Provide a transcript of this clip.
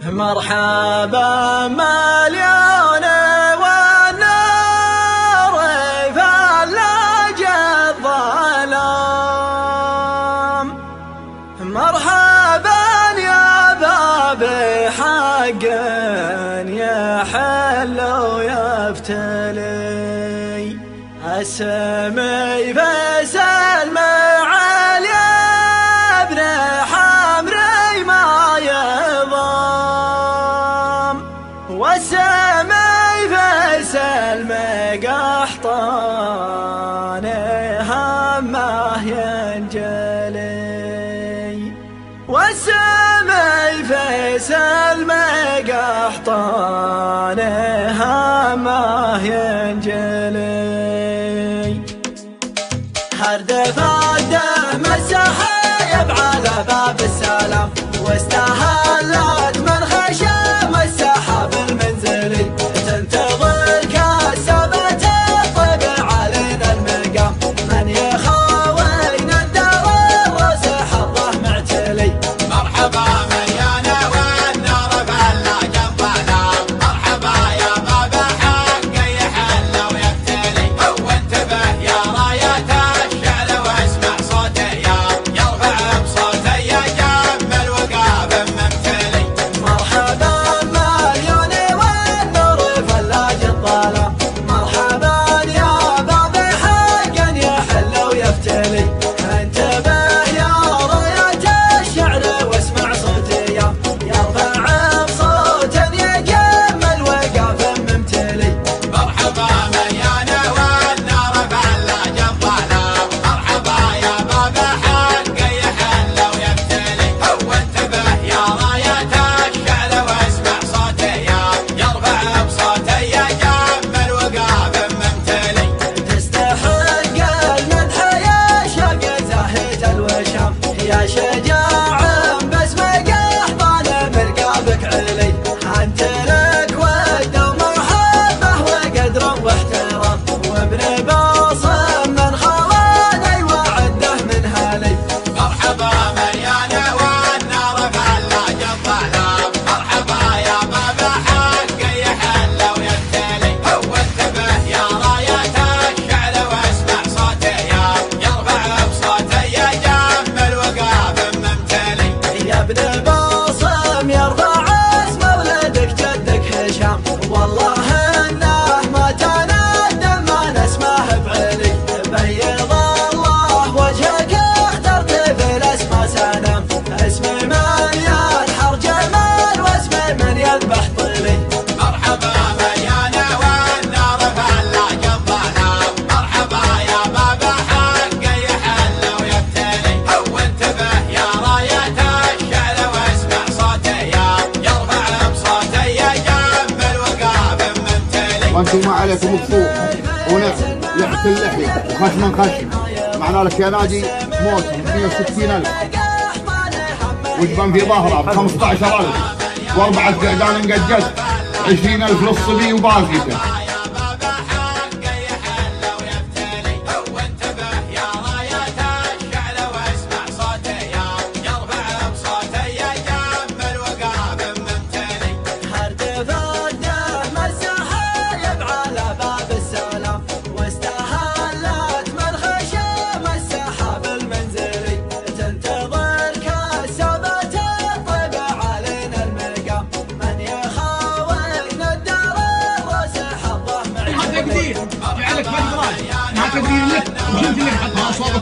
مرحبا مليون والنار فلاج الظلام، مرحبا يا باب حق يحل ويفتلي، السمي فيصل مع الابن حمري ما يضام، والسمي فيصل مقحطان همه ينجلي، والسمي فيصل مقحطان همه ينجلي، هردف الدم السحايب على باب السلام، واستهلت من خشم السحاب المنزلي، تنتظر كسبة الطيب علينا المقام، من يخاوين الدار الرس حظه معتلي. مرحبا مليانة والنار فلاج الظلام، مرحبا يا باب حق يحل ويفتلي، وانتبه يا راية الشعر واسمع صوته يرفع بصوته يجمل وقاب ممتلي. مرحبا مليون والنار فلاج الظلام، مرحبا يا باب حق يحل ويفتلي، انتبه يا راية الشعر واسمع صوتي يرفع بصوت يجمل وقاف ممتلي. مرحبا مليانة والنار فلاج الظلام، مرحبا يا باب حق يحل ويفتلي، وانتبه يا راية الشعر واسمع صوته يرفع بصوته يجمل وقاب ممتلي. تستحق المدح يا شق زاهية الوشام، يا شجاع بس مقحطان برقابك علي، انت لك ود ومحبه وقدر واحترام، وابن باصم من خواني وعده من هالي. مرحبا مليانة والنار فلاج الظلام، مرحبا يا باب حق يحل ويفتلي، وانتبه يا راية الشعر واسمع صوته يرفع بصوته يجمل وقاب ممتلي. يا ابن باصم يرفع اسم ولدك جدك هشام، والله انه ما تندم من اسمه بعلي، بيض الله وجهك اخترت في الاسماء سلام، اسمي من ينحر جمال واسمي من يذبح طلي. مرحبا مليانة والنار فلاج الظلام، مرحبا يا باب حق يحل ويفتلي، وانتبه يا راية الشعر واسمع صوته يرفع بصوته يجمل وقاب ممتلي. وانتم ما عليكم بفوق ونفس لحت اللحية وخشما خشم، معنى لك يا نادي موت 160,000 وجبان في ظهره ب 15,000 واربعة قعدان انقجت 20,000 للصبي وباقيته. يا باب حق يحل ويفتلي، وانتبه يا راية الشعر واسمع صوته يرفع بصوته يجمل وقاب ممتلي. هردف الدم السحايب على باب السلام، واستهلت من خشم السحاب المنزلي، تنتظر كسبة الطيب علينا المقام، من يخاوين الدار الرس حظه ما معتلي. تقدير جعلك في الفراش، ما تقدير لك وانت اللي حطها اصوات